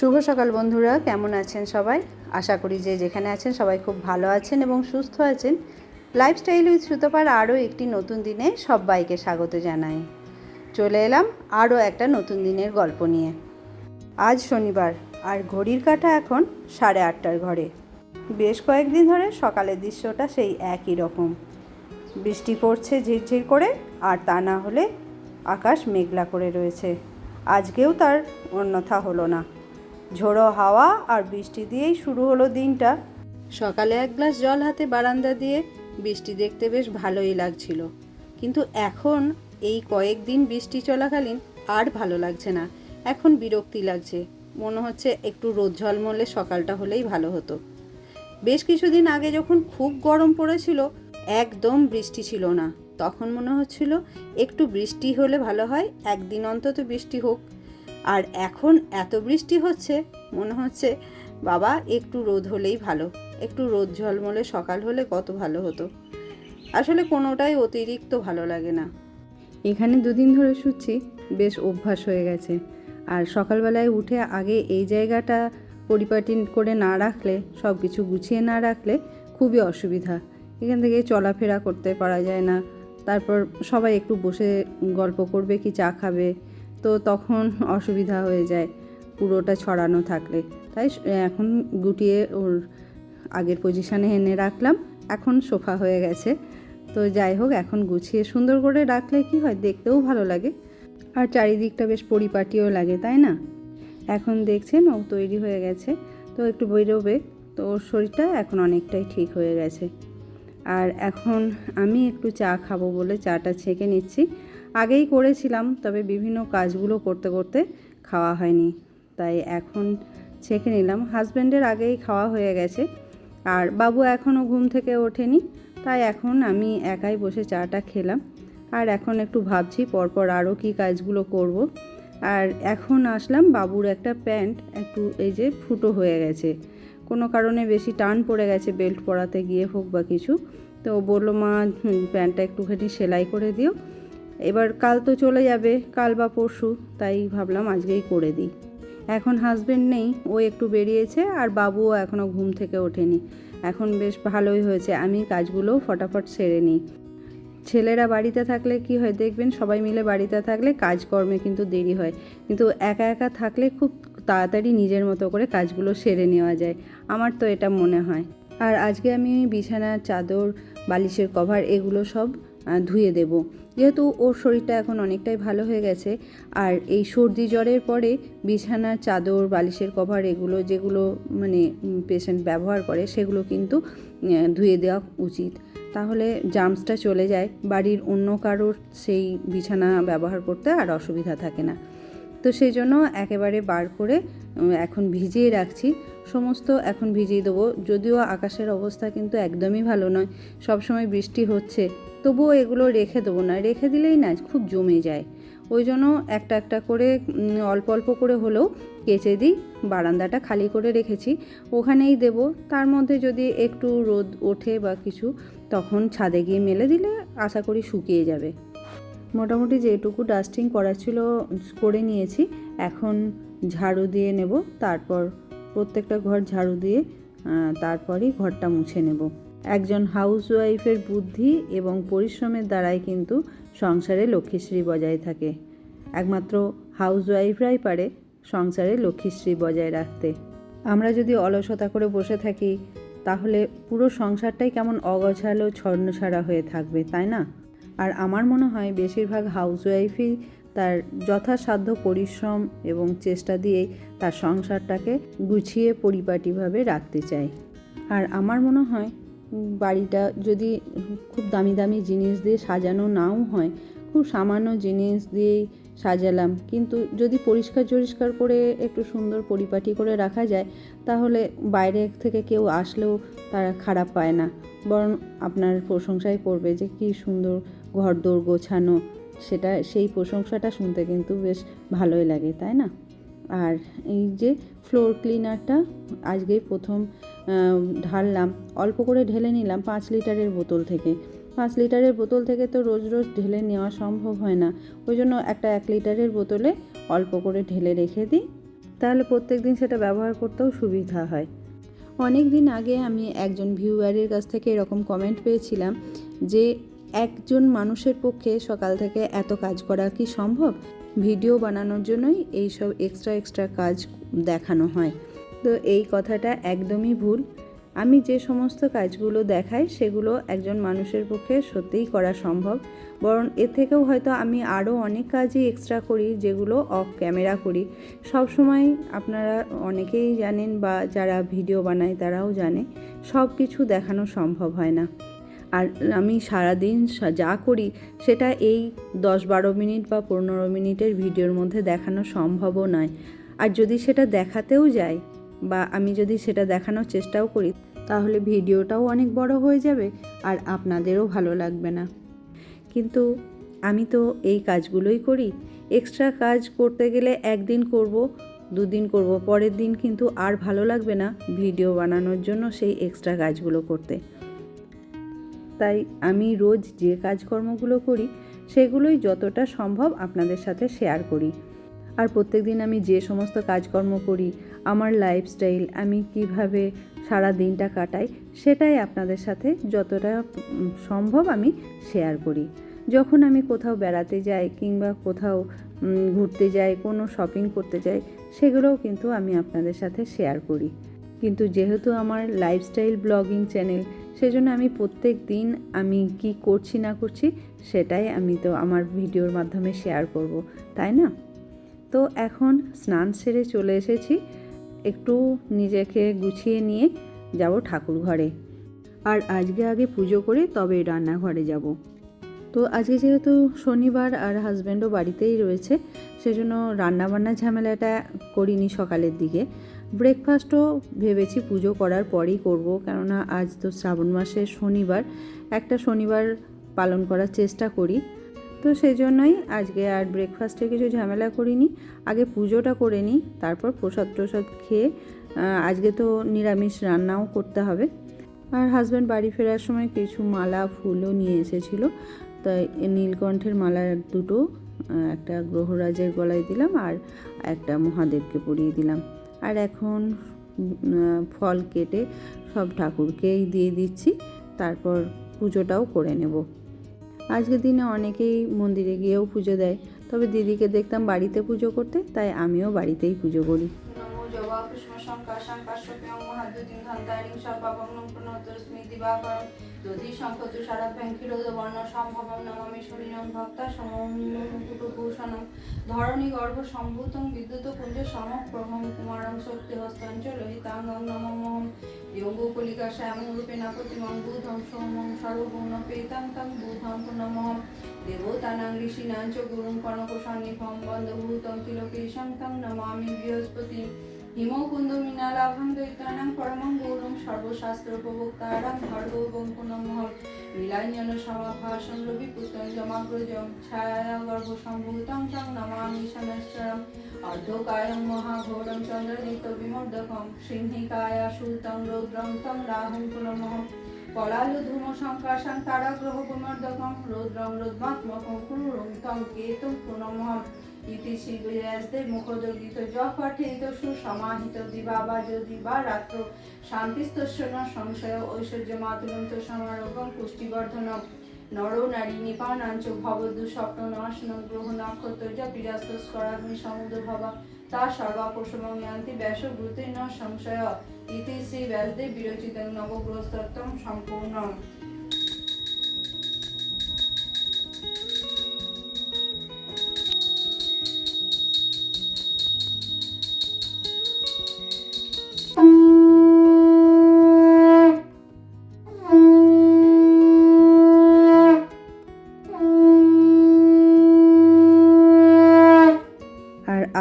শুভ সকাল বন্ধুরা, কেমন আছেন সবাই? আশা করি যে যেখানে আছেন সবাই খুব ভালো আছেন এবং সুস্থ আছেন। লাইফস্টাইল উইথ সুতপার আরও একটি নতুন দিনে সবাইকে স্বাগত জানাই। চলে এলাম আরও একটা নতুন দিনের গল্প নিয়ে। আজ শনিবার আর ঘড়ির কাঁটা এখন 8:30টার ঘরে। বেশ কয়েকদিন ধরে সকালের দৃশ্যটা সেই একই রকম। বৃষ্টি পড়ছে ঝিরঝির করে, আর তা না হলে আকাশ মেঘলা করে রয়েছে। আজকেও তার অন্যথা হলো না। ঝোড়ো হাওয়া আর বৃষ্টি দিয়েই শুরু হলো দিনটা। সকালে এক গ্লাস জল হাতে বারান্দা দিয়ে বৃষ্টি দেখতে বেশ ভালোই লাগছিল, কিন্তু এখন এই কয়েকদিন বৃষ্টি চলাকালীন আর ভালো লাগছে না। এখন বিরক্তি লাগছে, মনে হচ্ছে একটু রোদ ঝলমলে সকালটা হলেই ভালো হতো। বেশ কিছুদিন আগে যখন খুব গরম পড়েছিল, একদম বৃষ্টি ছিল না, তখন মনে হচ্ছিল একটু বৃষ্টি হলে ভালো হয়, একদিন অন্তত বৃষ্টি হোক। আর এখন এত বৃষ্টি হচ্ছে, মনে হচ্ছে বাবা একটু রোদ হলেই ভালো, একটু রোদ ঝলমলে সকাল হলে কত ভালো হতো। আসলে কোনোটাই অতিরিক্ত ভালো লাগে না। এখানে দুদিন ধরে শুচ্ছি, বেশ অভ্যাস হয়ে গেছে। আর সকালবেলায় উঠে আগে এই জায়গাটা পরিপাটি করে না রাখলে, সব কিছু গুছিয়ে না রাখলে খুবই অসুবিধা। এখান থেকে চলাফেরা করতে পারা যায় না। তারপর সবাই একটু বসে গল্প করবে কি চা খাবে, তো তখন অসুবিধা হয়ে যায় পুরোটা ছড়ানো থাকলে। তাই এখন গুটিয়ে ওর আগের পজিশানে এনে রাখলাম। এখন সোফা হয়ে গেছে, তো যাই হোক, এখন গুছিয়ে সুন্দর করে রাখলে কি হয়, দেখতেও ভালো লাগে আর চারিদিকটা বেশ পরিপাটিও লাগে, তাই না? এখন দেখছেন ও তৈরি হয়ে গেছে, তো একটু বেরোবে, তো ওর শরীরটা এখন অনেকটাই ঠিক হয়ে গেছে। আর এখন আমি একটু চা খাবো বলে চাটা ছেঁকে নিচ্ছি। আগেই করেছিলাম, তবে বিভিন্ন কাজগুলো করতে করতে খাওয়া হয়নি, তাই এখন ছেঁকে নিলাম। হাজব্যান্ডের আগেই খাওয়া হয়ে গেছে, আর বাবু এখনও ঘুম থেকে ওঠেনি, তাই এখন আমি একাই বসে চাটা খেলাম। আর এখন একটু ভাবছি পরপর আরও কী কাজগুলো করব। আর এখন আসলাম, বাবুর একটা প্যান্ট একটু এই যে ফুটো হয়ে গেছে, কোনো কারণে বেশি টান পড়ে গেছে বেল্ট পরাতে গিয়ে হোক বা কিছু। তো বললো, মা প্যান্টটা একটুখানি সেলাই করে দিও। এবার কাল তো চলে যাবে, কাল বা পরশু, তাই ভাবলাম আজকেই করে দিই। এখন হাজব্যান্ড নেই, ও একটু বেরিয়েছে, আর বাবুও এখনও ঘুম থেকে ওঠেনি। এখন বেশ ভালোই হয়েছে, আমি কাজগুলো ফটাফট সেরে নিই। ছেলেরা বাড়িতে থাকলে কি হয় দেখবেন, সবাই মিলে বাড়িতে থাকলে কাজকর্মে কিন্তু দেরি হয়, কিন্তু একা একা থাকলে খুব তাড়াতাড়ি নিজের মতো করে কাজগুলো সেরে নেওয়া যায়, আমার তো এটা মনে হয়। আর আজকে আমি বিছানার চাদর, বালিশের কভার এগুলো সব ধুয়ে দেব, যেহেতু ওর শরীরটা এখন অনেকটাই ভালো হয়ে গেছে। আর এই সর্দি জ্বরের পরে বিছানার চাদর, বালিশের কভার এগুলো যেগুলো মানে পেশেন্ট ব্যবহার করে, সেগুলো কিন্তু ধুয়ে দেওয়া উচিত, তাহলে জার্মসটা চলে যায়, বাড়ির অন্য কারোর সেই বিছানা ব্যবহার করতে আর অসুবিধা থাকে না। তো সেই জন্য একেবারে বার করে এখন ভিজিয়ে রাখছি, সমস্ত এখন ভিজিয়ে দেবো। যদিও আকাশের অবস্থা কিন্তু একদমই ভালো নয়, সবসময় বৃষ্টি হচ্ছে, তবুও এগুলো রেখে দেবো না, রেখে দিলেই না খুব জমে যায়। ওই জন্য একটা একটা করে অল্প অল্প করে হলেও কেচে দিই। বারান্দাটা খালি করে রেখেছি, ওখানেই দেব। তার মধ্যে যদি একটু রোদ ওঠে বা কিছু, তখন ছাদে গিয়ে মেলে দিলে আশা করি শুকিয়ে যাবে। মোটামুটি যেটুকু ডাস্টিং করা ছিল করে নিয়েছি, এখন ঝাড়ু দিয়ে নেব, তারপর প্রত্যেকটা ঘর ঝাড়ু দিয়ে তারপরই ঘরটা মুছে নেব। একজন হাউসওয়াইফের বুদ্ধি এবং পরিশ্রমের দ্বারাই কিন্তু সংসারে লক্ষ্মীশ্রী বজায় থাকে। একমাত্র হাউসওয়াইফরাই পারে সংসারে লক্ষ্মীশ্রী বজায় রাখতে। আমরা যদি অলসতা করে বসে থাকি, তাহলে পুরো সংসারটাই কেমন অগোছালো ছন্নছাড়া হয়ে থাকবে, তাই না? আর আমার মনে হয় বেশিরভাগ হাউসওয়াইফই তার যথাসাধ্য পরিশ্রম এবং চেষ্টা দিয়ে তার সংসারটাকে গুছিয়ে পরিপাটিভাবে রাখতে চায়। আর আমার মনে হয় বাড়িটা যদি খুব দামি দামি জিনিস দিয়ে সাজানো নাও হয়, খুব সামান্য জিনিস দিয়েই সাজালাম, কিন্তু যদি পরিষ্কার করে একটু সুন্দর পরিপাটি করে রাখা যায়, তাহলে বাইরে থেকে কেউ আসলেও তারা খারাপ পায় না, বরং আপনার প্রশংসাই করবে যে কী সুন্দর ঘরদোর গোছানো। সেই প্রশংসাটা শুনতে কিন্তু বেশ ভালোই লাগে, তাই না? আর এই যে ফ্লোর ক্লিনারটা আজকেই প্রথম ঢাললাম, অল্প করে ঢেলে নিলাম 5 লিটারের বোতল থেকে। 5 লিটারের বোতল থেকে তো রোজ রোজ ঢেলে নেওয়া সম্ভব হয় না, ওই জন্য একটা 1 লিটারের বোতলে অল্প করে ঢেলে রেখে দিই, তাহলে প্রত্যেক দিন সেটা ব্যবহার করতেও সুবিধা হয়। অনেক দিন আগে আমি একজন ভিউয়ারের কাছ থেকে এরকম কমেন্ট পেয়েছিলাম যে একজন মানুষের পক্ষে সকাল থেকে এত কাজ করা কি সম্ভব? ভিডিও বানানোর জন্যই এইসব এক্সট্রা কাজ দেখানো হয়। তো এই কথাটা একদমই ভুল। আমি যে সমস্ত কাজগুলো দেখাই সেগুলো একজন মানুষের পক্ষে সত্যিই করা সম্ভব, বরং এর থেকেও হয়তো আমি আরও অনেক কাজই এক্সট্রা করি যেগুলো অফ ক্যামেরা করি। সব সময় আপনারা অনেকেই জানেন বা যারা ভিডিও বানায় তারাও জানে সব কিছু দেখানো সম্ভব হয় না। আর আমি সারাদিন যা করি সেটা এই 10-12 মিনিট বা 15 মিনিটের ভিডিওর মধ্যে দেখানো সম্ভবও নয়। আর যদি সেটা দেখাতেও যাই বা আমি যদি সেটা দেখানোর চেষ্টাও করি তাহলে ভিডিওটাও অনেক বড় হয়ে যাবে আর আপনাদেরও ভালো লাগবে না। কিন্তু আমি তো এই কাজগুলোই করি। এক্সট্রা কাজ করতে গেলে একদিন করব, 2 দিন করব, পরের দিন কিন্তু আর ভালো লাগবে না ভিডিও বানানোর জন্য সেই এক্সট্রা কাজগুলো করতে। তাই আমি রোজ যে কাজকর্মগুলো করি সেগুলোই যতটা সম্ভব আপনাদের সাথে শেয়ার করি। আর প্রত্যেক দিন আমি যে সমস্ত কাজকর্ম করি, আমার লাইফস্টাইল, আমি কিভাবে সারা দিনটা কাটাই সেটাই আপনাদের সাথে যতটা সম্ভব আমি শেয়ার করি। যখন আমি কোথাও বেড়াতে যাই কিংবা কোথাও ঘুরতে যাই, কোনো শপিং করতে যাই, সেগুলোও কিন্তু আমি আপনাদের সাথে শেয়ার করি। কিন্তু যেহেতু আমার লাইফস্টাইল ব্লগিং চ্যানেল, সেজন্য আমি প্রত্যেক দিন আমি কি করছি না করছি সেটাই আমি তো আমার ভিডিওর মাধ্যমে শেয়ার করব, তাই না? তো এখন স্নান সেরে চলে এসেছি, একটু নিজেকে গুছিয়ে নিয়ে যাব ঠাকুর ঘরে। আর আজকে আগে পুজো করে তবে রান্নাঘরে যাব। তো আজকে যেহেতু শনিবার আর হাজব্যান্ডও বাড়িতেই রয়েছে, সেজন্য রান্নাবান্নার ঝামেলাটা করিনি সকালের দিকে। ব্রেকফাস্টও ভেবেছি পুজো করার পরেই করব, কেননা আজ তো শ্রাবণ মাসের শনিবার, একটা শনিবার পালন করার চেষ্টা করি। তো সেই জন্যই আজকে আর ব্রেকফাস্টে কিছু ঝামেলা করিনি, আগে পুজোটা করে নিই, তারপর প্রসাদ খেয়ে আজকে তো নিরামিষ রান্নাও করতে হবে। আর হাজব্যান্ড বাড়ি ফেরার সময় কিছু মালা ফুলও নিয়ে এসেছিলো, তাই নীলকণ্ঠের মালা দুটো, একটা গ্রহরাজের গলায় দিলাম আর একটা মহাদেবকে পরিয়ে দিলাম। আর এখন ফল কেটে সব ঠাকুরকেই দিয়ে দিচ্ছি, তারপর পুজোটাও করে নেব। আজকের দিনে অনেকেই মন্দিরে গিয়েও পুজো দেয়, তবে দিদিকে দেখতাম বাড়িতে পুজো করতে, তাই আমিও বাড়িতেই পুজো করি। ধরণী গর্ভ সম্ভূতং বিদ্যুৎ কুঞ্জ সমপ্রভম কুমারং শক্তি হস্তাঞ্চলিতাঙ্গং নমঃ যোগকলিকা শ্যামং রূপেণ প্রতিমং বুধং সোমং সর্বগুণপেতং তং বুধং নমঃ দেবতানাং ঋষীণাং চ গুরুং কনকসান্নিভং বন্ধভূতং তিলোকেশং তং নমামি বৃহস্পতি হিমকুন্দ মীনালাভং দৈত্যানাং পরমং গুরুং সর্বশাস্ত্রোপভোক্তারাং ভার্গবং নমঃ নীলাঞ্জন সমাভাসং রবিপুত্রং যমাগ্রজং ছায়া গর্ভ সম্ভূতং তং নমামি শনশ্চরং অর্ধকায়ং মহাঘোরং চন্দ্রদিত বিমর্দকং সিংহিকায়া শুলতং রৌদ্রং তং রাহুং নমঃ কলালু ধূম সংকাশং তারাগ্রহ বিমর্দকং রৌদ্রং রুদ্রাত্মকং ক্রূরং তং কেতুং নমঃ ইতি শ্রী ব্যাসদেব মুখোদগীত যপঠেত সুসমাহিত দিবা যদিবা রাত্র শান্তিস্তস্য ন সংশয় ঐশ্বর্য মাতুলন্ত সমারোগং পুষ্টিবর্ধনম নর নারী নিপানাঞ্চ ভবদু স্বপ্ন নাশনং গ্রহ নক্ষত্র যা বিরাস্তস্করাগ্নি সমুদ্র ভবা তা সর্বাপসমং ইয়ান্তি ব্যাসব্রুতে ন সংশয় ইতি শ্রী ব্যাসদেব বিরচিতং নবগ্রহস্তত্ত্বম সম্পূর্ণম।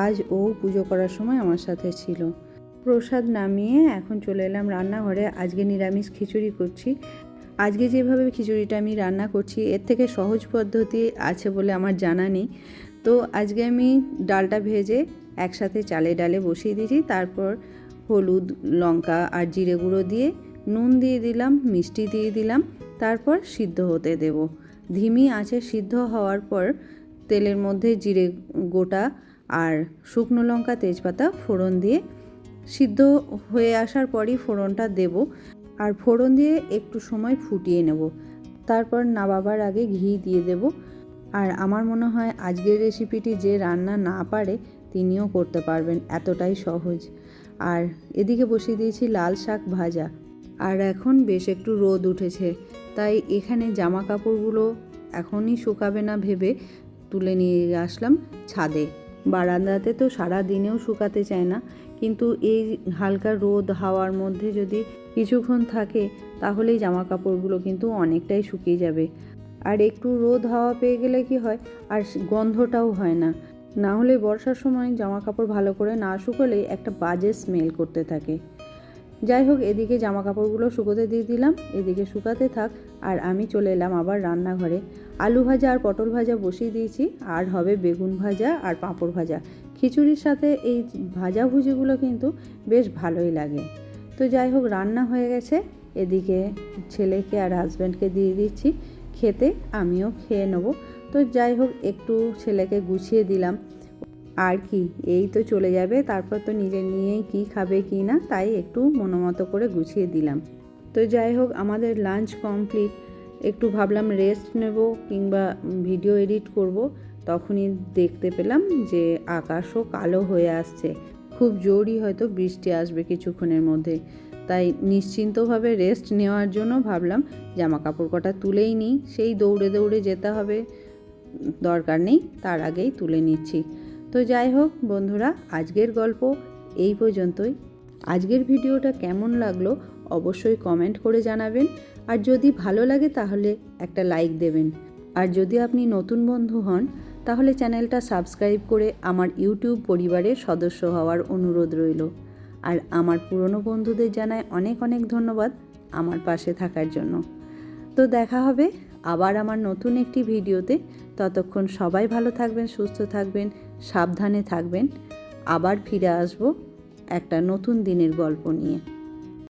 আজ ও পুজো করার সময় আমার সাথে ছিল। প্রসাদ নামিয়ে এখন চলে এলাম রান্নাঘরে। আজকে নিরামিষ খিচুড়ি করছি। আজকে যেভাবে খিচুড়িটা আমি রান্না করছি এর থেকে সহজ পদ্ধতি আছে বলে আমার জানা নেই। তো আজকে আমি ডালটা ভেজে একসাথে চালে ডালে বসিয়ে দিয়েছি, তারপর হলুদ, লঙ্কা আর জিরে গুঁড়ো দিয়ে নুন দিয়ে দিলাম, মিষ্টি দিয়ে দিলাম, তারপর সিদ্ধ হতে দেব। ধিমি আঁচে সিদ্ধ হওয়ার পর তেলের মধ্যে জিরে গোটা আর শুকনো লঙ্কা তেজপাতা ফোড়ন দিয়ে সিদ্ধ হয়ে আসার পরই ফোড়নটা দেব। আর ফোড়ন দিয়ে একটু সময় ফুটিয়ে নেব, তারপর নামাবার আগে ঘি দিয়ে দেব। আর আমার মনে হয় আজকের রেসিপিটি যে রান্না না পারে তিনিও করতে পারবেন, এতটাই সহজ। আর এদিকে বসিয়ে দিয়েছি লাল শাক ভাজা। আর এখন বেশ একটু রোদ উঠেছে, তাই এখানে জামা কাপড়গুলো এখনই শুকাবে না ভেবে তুলে নিয়ে আসলাম ছাদে। বারান্দাতে তো সারা দিনেও শুকাতে চায় না, কিন্তু এই হালকা রোদ হাওয়ার মধ্যে যদি কিছুক্ষণ থাকে তাহলেই জামা কাপড়গুলো কিন্তু অনেকটাই শুকিয়ে যাবে। আর একটু রোদ হাওয়া পেয়ে গেলে কি হয়, আর গন্ধটাও হয় না। না হলে বর্ষার সময় জামা কাপড় ভালো করে না শুকোলেই একটা বাজে স্মেল করতে থাকে। যাই হোক, এদিকে জামা কাপড়গুলো শুকোতে দিয়ে দিলাম, এদিকে শুকাতে থাক। আর আমি চলে এলাম আবার রান্নাঘরে। আলু ভাজা আর পটল ভাজা বসিয়ে দিয়েছি, আর হবে বেগুন ভাজা আর পাঁপড় ভাজা। খিচুড়ির সাথে এই ভাজাভুজিগুলো কিন্তু বেশ ভালোই লাগে। তো যাই হোক, রান্না হয়ে গেছে। এদিকে ছেলেকে আর হাজব্যান্ডকে দিয়ে দিচ্ছি খেতে, আমিও খেয়ে নেব। তো যাই হোক, একটু ছেলেকে গুছিয়ে দিলাম। আর কি, এই তো চলে যাবে, তারপর তো নিজে নিয়েই কি খাবে কি না, তাই একটু মনোমতো করে গুছিয়ে দিলাম। তো যাই হোক, আমাদের লাঞ্চ কমপ্লিট। একটু ভাবলাম রেস্ট নেব কিংবা ভিডিও এডিট করব, তখনই দেখতে পেলাম যে আকাশও কালো হয়ে আসছে। খুব জোরই হয়তো বৃষ্টি আসবে কিছুক্ষণের মধ্যে। তাই নিশ্চিন্তভাবে রেস্ট নেওয়ার জন্য ভাবলাম জামা কাপড় কটা তুলেই নিই, সেই দৌড়ে দৌড়ে যেতে হবে দরকার নেই, তার আগেই তুলে নিচ্ছি। তো যাই হোক বন্ধুরা, আজকের গল্প এই পর্যন্তই। আজকের ভিডিওটা কেমন লাগলো অবশ্যই কমেন্ট করে জানাবেন। আর যদি ভালো লাগে তাহলে একটা লাইক দেবেন। আর যদি আপনি নতুন বন্ধু হন তাহলে চ্যানেলটা সাবস্ক্রাইব করে আমার ইউটিউব পরিবারের সদস্য হওয়ার অনুরোধ রইল। আর আমার পুরনো বন্ধুদের জানাই অনেক অনেক ধন্যবাদ আমার পাশে থাকার জন্য। তো দেখা হবে আবার আমার নতুন একটি ভিডিওতে। ততক্ষণ সবাই ভালো থাকবেন, সুস্থ থাকবেন, সাবধানে থাকবেন। আবার ফিরে আসবো একটা নতুন দিনের গল্প নিয়ে।